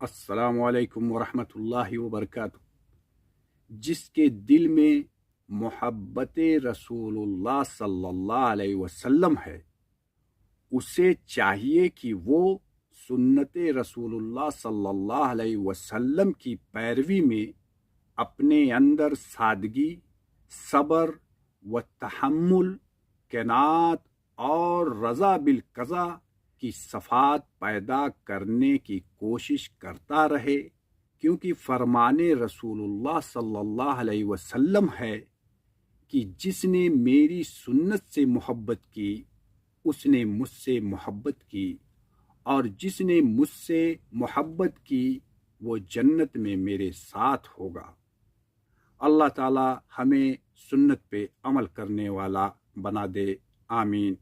अस्सलामु अलैकुम वरहमतुल्लाहि वबरकातुह। जिसके दिल में मोहब्बत रसूलुल्लाह सल्लल्लाहु अलैहि वसल्लम है, उसे चाहिए कि वो सुन्नत रसूलुल्लाह सल्लल्लाहु अलैहि वसल्लम की पैरवी में अपने अंदर सादगी, सब्र व तहम्मुल, क़नात और रज़ा बिल क़ज़ा की सफ़ात पैदा करने की कोशिश करता रहे, क्योंकि फरमाने रसूलुल्लाह सल्लल्लाहु अलैहि वसल्लम है कि जिसने मेरी सुन्नत से मोहब्बत की उसने मुझसे मोहब्बत की, और जिसने मुझसे मोहब्बत की वो जन्नत में मेरे साथ होगा। अल्लाह ताला हमें सुन्नत पे अमल करने वाला बना दे। आमीन।